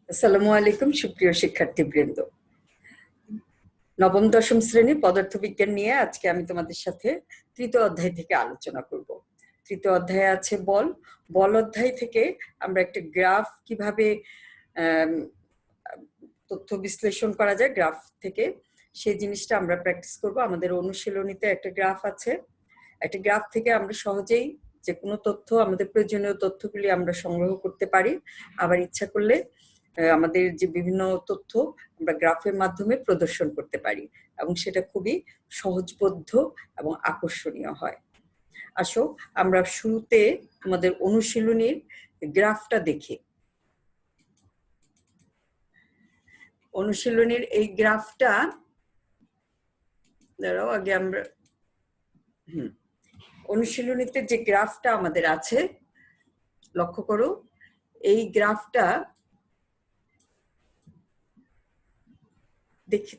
আসসালামু আলাইকুম সুপ্রিয় শিক্ষার্থীবৃন্দ। নবম দশম শ্রেণীর পদার্থবিজ্ঞান নিয়ে আজকে আমি তোমাদের সাথে তৃতীয় অধ্যায় থেকে আলোচনা করব। তৃতীয় অধ্যায়ে আছে বল। বল অধ্যায় থেকে আমরা একটা গ্রাফ কিভাবে তথ্য বিশ্লেষণ করা যায় গ্রাফ থেকে, সেই জিনিসটা আমরা প্র্যাকটিস করব। আমাদের অনুশীলনীতে একটা গ্রাফ আছে। একটা গ্রাফ থেকে আমরা সহজেই যে কোনো তথ্য, আমাদের প্রয়োজনীয় তথ্যগুলি আমরা সংগ্রহ করতে পারি। আবার ইচ্ছা করলে আমাদের যে বিভিন্ন তথ্য আমরা গ্রাফের মাধ্যমে প্রদর্শন করতে পারি এবং সেটা খুবই সহজবোধ্য এবং আকর্ষণীয় হয়। আসো আমরা শুরুতে আমাদের অনুশীলনীর গ্রাফটা দেখি। অনুশীলনীর এই গ্রাফটা দাঁড়াও, আগে আমরা অনুশীলনীতে যে গ্রাফটা আমাদের আছে লক্ষ্য করো। এই গ্রাফটা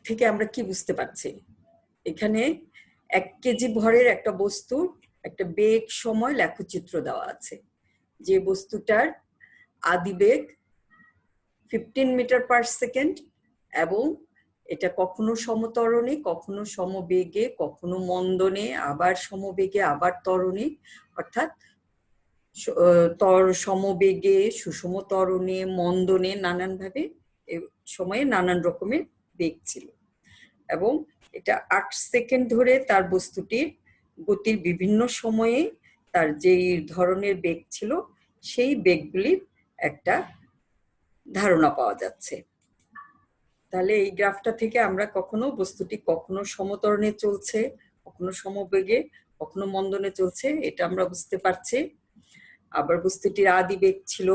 থেকে আমরা কি বুঝতে পারছি? এখানে 1 কেজি ভরের একটা বস্তুর একটা বেগ সময় লেখচিত্র দেওয়া আছে। যে বস্তুটার আদিবেগ 15 মিটার পার সেকেন্ড এবং এটা কখনো সমত্বরণে, কখনো সমবেগে, কখনো মন্দনে, আবার সমবেগে, আবার ত্বরণে, অর্থাৎ সমবেগে, সুষম ত্বরণে, মন্দনে, নানানভাবে সময়ে নানান রকমের বেগ ছিল। এবং এটা 8 সেকেন্ড ধরে তার বস্তুটির গতির বিভিন্ন সময়ে তার যেই ধরনের বেগ ছিল সেই বেগগুলির একটা ধারণা পাওয়া যাচ্ছে। তাহলে এই গ্রাফটা থেকে আমরা বস্তুটি কখনো সমত্বরণে চলছে, কখনো সমবেগে, কখনো মন্দনে চলছে, এটা আমরা বুঝতে পারছি। আবার বস্তুটির আদি বেগ ছিল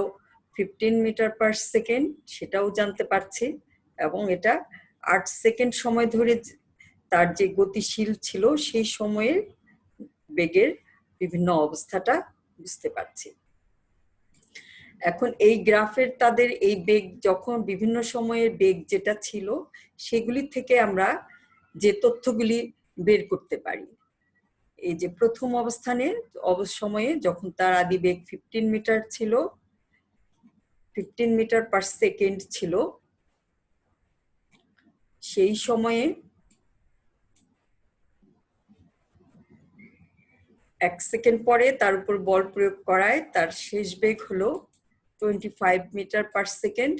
15 মিটার পার সেকেন্ড, সেটাও জানতে পারছি। এবং এটা 8 সেকেন্ড সময় ধরে তার যে গতিশীল ছিল সেই সময়ের বেগের বিভিন্ন অবস্থাটা বুঝতে পারছি। এখন এই গ্রাফের তাদের এই বেগ যখন বিভিন্ন সময়ের বেগ যেটা ছিল সেগুলি থেকে আমরা যে তথ্যগুলি বের করতে পারি, এই যে প্রথম অবস্থানে সময়ে যখন তার আদি বেগ 15 মিটার ছিল, 15 মিটার পার সেকেন্ড ছিল, সেই সময়ে 1 সেকেন্ড পরে তার উপর বল প্রয়োগ করায় তার শেষ বেগ হলো 25 মিটার পার সেকেন্ড।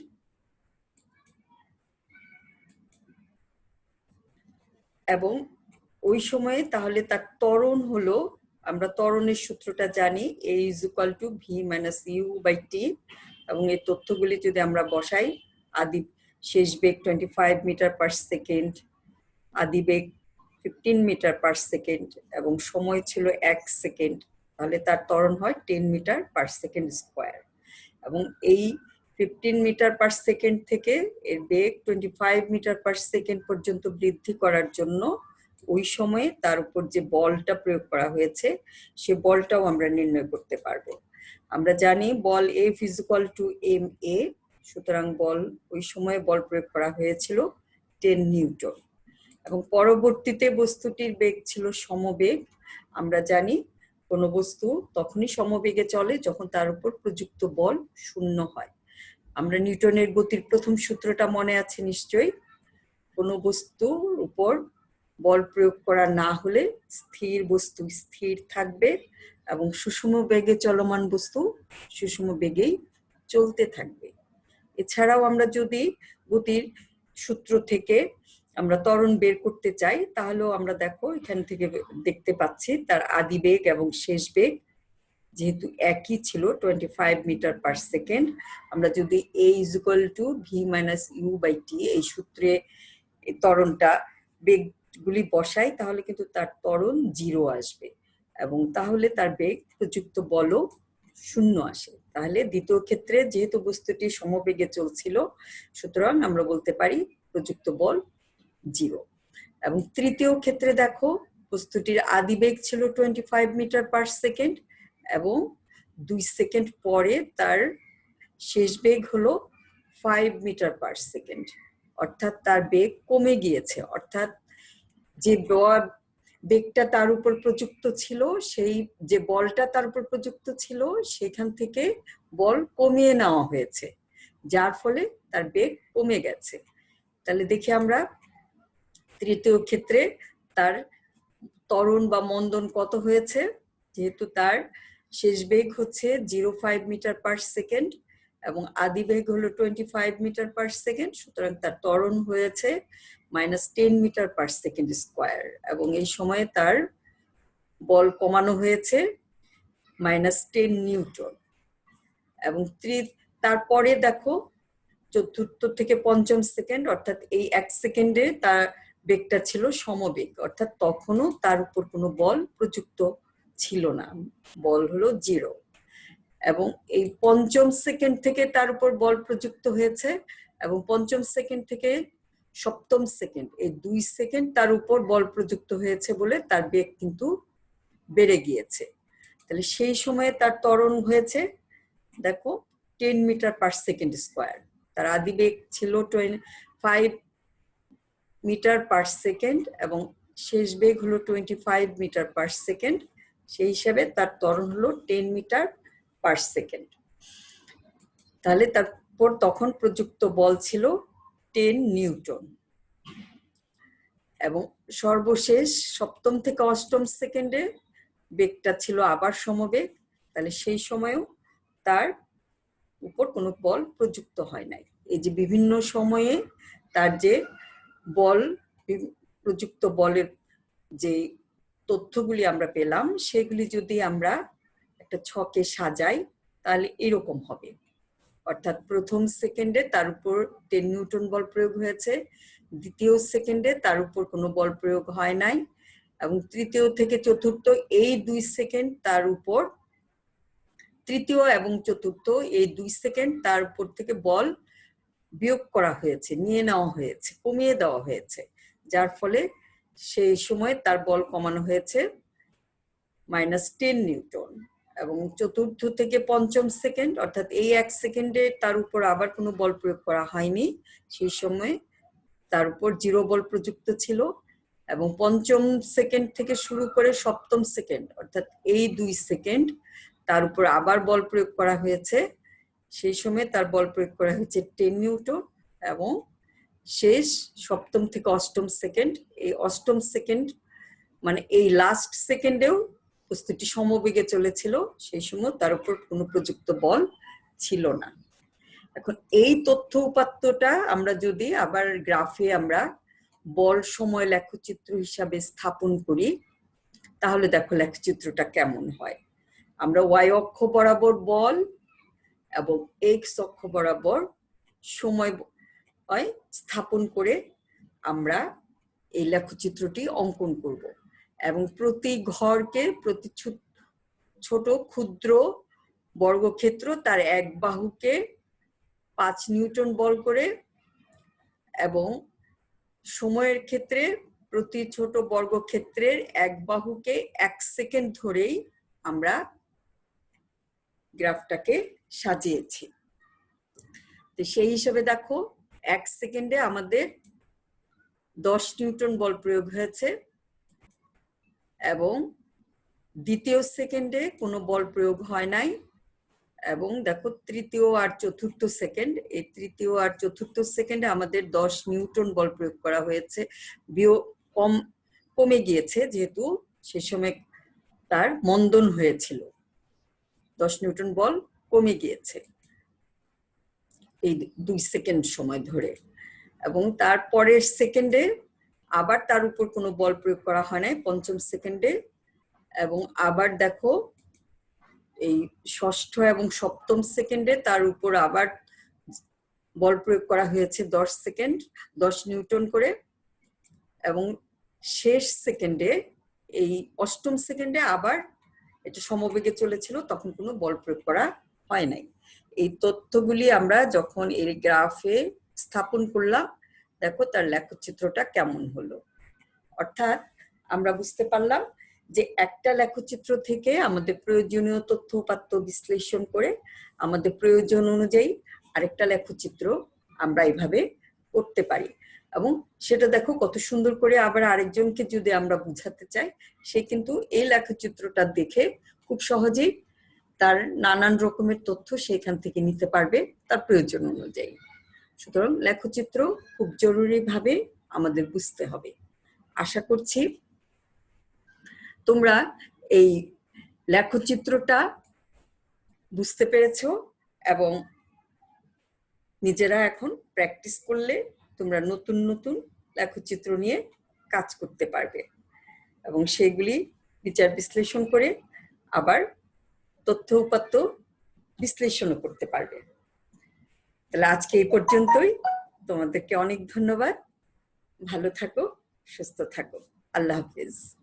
এবং ওই সময়ে তাহলে তার ত্বরণ হলো, আমরা ত্বরণের সূত্রটা জানি, a = v - u/t। এবং এই তথ্যগুলি যদি আমরা বসাই, আদি শেষ বেগ 25 মিটার পার সেকেন্ড, আদি বেগ 15 মিটার পার সেকেন্ড এবং সময় ছিল 1 সেকেন্ড, তাহলে তার ত্বরণ হয় 10 মিটার পার সেকেন্ড স্কোয়ার। এবং এই 15 মিটার পার সেকেন্ড থেকে এর বেগ 25 মিটার পার সেকেন্ড পর্যন্ত বৃদ্ধি করার জন্য ওই সময়ে তার উপর যে বলটা প্রয়োগ করা হয়েছে সে বলটাও আমরা নির্ণয় করতে পারবো। আমরা জানি বল F = ma, সুতরাং বল ওই সময়ে বল প্রয়োগ করা হয়েছিল 10 নিউটন। এবং পরবর্তীতে বস্তুটির বেগ ছিল সমবেগ। আমরা জানি কোনো বস্তু তখনই সমবেগে চলে যখন তার উপর প্রযুক্ত বল 0 হয়। আমরা নিউটনের গতির প্রথম সূত্রটা মনে আছে নিশ্চয়ই। কোনো বস্তুর উপর বল প্রয়োগ করা না হলে স্থির বস্তু স্থির থাকবে এবং সুষম বেগে চলমান বস্তু সুষম বেগেই চলতে থাকবে। এছাড়াও আমরা যদি গতির সূত্র থেকে আমরা ত্বরণ বের করতে চাই, তাহলেও আমরা দেখো এখান থেকে দেখতে পাচ্ছি তার আদি বেগ এবং শেষ বেগ যেহেতু একই ছিল 25 মিটার পার সেকেন্ড, আমরা যদি a = v - u/t এই সূত্রে ত্বরণটা বেগগুলি বসাই তাহলে কিন্তু তার ত্বরণ 0 আসবে এবং তাহলে তার বেগ প্রযুক্ত বলও 0 আসে। তাহলে দ্বিতীয় ক্ষেত্রে যেহেতু বস্তুটি সমবেগে চলছিল, সুতরাং আমরা বলতে পারি প্রযুক্ত বল 0। এবং তৃতীয় ক্ষেত্রে দেখো বস্তুটির আদি বেগ ছিল 25 মিটার পার সেকেন্ড এবং 2 সেকেন্ড পরে তার শেষ বেগ হলো 5 মিটার পার সেকেন্ড, অর্থাৎ তার বেগ কমে গিয়েছে। অর্থাৎ যে বেগটা তার উপর প্রযুক্ত ছিল, সেই যে বলটা তার উপর প্রযুক্ত ছিল সেখান থেকে বল কমিয়ে নেওয়া হয়েছে, যার ফলে তার বেগ কমে গেছে। তাহলে দেখি আমরা তৃতীয় ক্ষেত্রে তার ত্বরণ বা মন্দন কত হয়েছে। যেহেতু তার শেষ বেগ হচ্ছে 0.5 মিটার পার সেকেন্ড এবং আদি বেগ হলো 25 মিটার পার সেকেন্ড, সুতরাং তার ত্বরণ হয়েছে -10 মিটার পার সেকেন্ড স্কোয়ার এবং এই সময়ে তার বল কমানো হয়েছে -10 নিউটন। এবং তারপরে দেখো চতুর্থ থেকে পঞ্চম সেকেন্ড, অর্থাৎ এই 1 সেকেন্ডে তার বেগটা ছিল সমবেগ, অর্থাৎ তখনও তার উপর কোনো বল প্রযুক্ত ছিল না, বল হলো 0। এবং এই পঞ্চম সেকেন্ড থেকে তার উপর বল প্রযুক্ত হয়েছে এবং পঞ্চম সেকেন্ড থেকে সপ্তম সেকেন্ড, এই 2 সেকেন্ড তার উপর বল প্রযুক্ত হয়েছে বলে তার বেগ কিন্তু বেড়ে গিয়েছে। তাহলে সেই সময়ে তার ত্বরণ হয়েছে দেখো 10 মিটার পার সেকেন্ড স্কোয়ার। তার আদি বেগ ছিল 25 মিটার পার সেকেন্ড এবং শেষ বেগ হলো 25 মিটার পার সেকেন্ড, সেই হিসাবে তার ত্বরণ হলো 10 মিটার পার সেকেন্ড। তাহলে তারপর তখন প্রযুক্ত বল ছিল 10 নিউটন। এবং সর্বশেষ সপ্তম থেকে অষ্টম সেকেন্ডে বেগটা ছিল আবার সমবেগ, তাহলে সেই সময়েও তার উপর কোনো বল প্রযুক্ত হয় নাই। এই যে বিভিন্ন সময়ে তার যে বল প্রযুক্ত বলের যে তথ্যগুলি আমরা পেলাম সেগুলি যদি আমরা একটা ছকে সাজাই তাহলে এরকম হবে। অর্থাৎ প্রথম সেকেন্ডে তার উপর 10 নিউটন বল প্রয়োগ হয়েছে, দ্বিতীয় সেকেন্ডে তার উপর কোনো বল প্রয়োগ হয় নাই এবং তৃতীয় থেকে চতুর্থ এই 2 সেকেন্ড তার উপর, তৃতীয় এবং চতুর্থ এই 2 সেকেন্ড তার উপর থেকে বল বিয়োগ করা হয়েছে, নিয়ে নেওয়া হয়েছে, কমিয়ে দেওয়া হয়েছে, যার ফলে সেই সময় তার বল কমানো হয়েছে -10 নিউটন। এবং চতুর্থ থেকে পঞ্চম সেকেন্ড, অর্থাৎ এই 1 সেকেন্ডে তার উপর আবার কোনো বল প্রয়োগ করা হয়নি, সেই সময় তার উপর 0 বল প্রযুক্ত ছিল। এবং পঞ্চম সেকেন্ড থেকে শুরু করে সপ্তম সেকেন্ড, অর্থাৎ এই 2 সেকেন্ড তার উপর আবার বল প্রয়োগ করা হয়েছে, সেই সময় তার বল প্রয়োগ করা হয়েছে 10 নিউটন। এবং শেষ সপ্তম থেকে অষ্টম সেকেন্ড, এই অষ্টম সেকেন্ড মানে এই লাস্ট সেকেন্ডেও বস্তুটি সমবেগে চলেছিল, সেই সময় তার উপর কোনো প্রযুক্ত বল ছিল না। এখন এই তথ্য উপাত্তটা আমরা যদি আবার গ্রাফে আমরা বল সময় লেখচিত্র হিসাবে স্থাপন করি তাহলে দেখো লেখচিত্রটা কেমন হয়। আমরা ওয়াই অক্ষ বরাবর বল এবং এক্স অক্ষ বরাবর সময় স্থাপন করে আমরা এই লেখচিত্রটি অঙ্কন করব এবং প্রতি ঘরকে, প্রতি ছোট ক্ষুদ্র বর্গক্ষেত্র তার এক বাহুকে 5 নিউটন বল করে এবং সময়ের ক্ষেত্রে প্রতি ছোট বর্গক্ষেত্রের এক বাহুকে 1 সেকেন্ড ধরেই আমরা গ্রাফটাকে সাজিয়েছি। তো সেই হিসেবে দেখো 1 সেকেন্ডে আমাদের 10 নিউটন বল প্রয়োগ হয়েছে এবং দ্বিতীয় সেকেন্ডে কোনো বল প্রয়োগ হয় নাই। এবং দেখো তৃতীয় আর চতুর্থ সেকেন্ড, এই তৃতীয় আর চতুর্থ সেকেন্ডে আমাদের 10 নিউটন বল প্রয়োগ করা হয়েছে, কমে গিয়েছে যেহেতু সে সময় তার মন্দন হয়েছিল, 10 নিউটন বল কমে গিয়েছে এই 2 সেকেন্ড সময় ধরে। এবং তারপরের সেকেন্ডে আবার তার উপর কোনো বল প্রয়োগ করা হয় নাই পঞ্চম সেকেন্ডে। এবং আবার দেখো এই ষষ্ঠ এবং সপ্তম সেকেন্ডে তার উপর আবার বল প্রয়োগ করা হয়েছে 10 নিউটন করে। এবং শেষ সেকেন্ডে এই অষ্টম সেকেন্ডে আবার এটা সমবেগে চলেছিল, তখন কোনো বল প্রয়োগ করা হয় নাই। এই তথ্যগুলি আমরা যখন এই গ্রাফে স্থাপন করলাম দেখো তার লেখচিত্রটা কেমন হলো। অর্থাৎ আমরা বুঝতে পারলাম যে একটা লেখচিত্র থেকে আমাদের প্রয়োজনীয় তথ্য উপাত্ত বিশ্লেষণ করে আমাদের প্রয়োজন অনুযায়ী আরেকটা লেখচিত্র আমরা এইভাবে করতে পারি। এবং সেটা দেখো কত সুন্দর করে আবার আরেকজনকে যদি আমরা বুঝাতে চাই সে কিন্তু এই লেখচিত্রটা দেখে খুব সহজেই তার নানান রকমের তথ্য সেখান থেকে নিতে পারবে তার প্রয়োজন অনুযায়ী। সুতরাং লেখচিত্র খুব জরুরিভাবে আমাদের বুঝতে হবে। আশা করছি তোমরা এই লেখচিত্রটা বুঝতে পেরেছো এবং নিজেরা এখন প্র্যাকটিস করলে তোমরা নতুন নতুন লেখচিত্র নিয়ে কাজ করতে পারবে এবং সেগুলি বিচার বিশ্লেষণ করে আবার তথ্য উপাত্ত বিশ্লেষণও করতে পারবে। তাহলে আজকে এই পর্যন্তই। তোমাদেরকে অনেক ধন্যবাদ। ভালো থাকো, সুস্থ থাকো। আল্লাহ হাফেজ।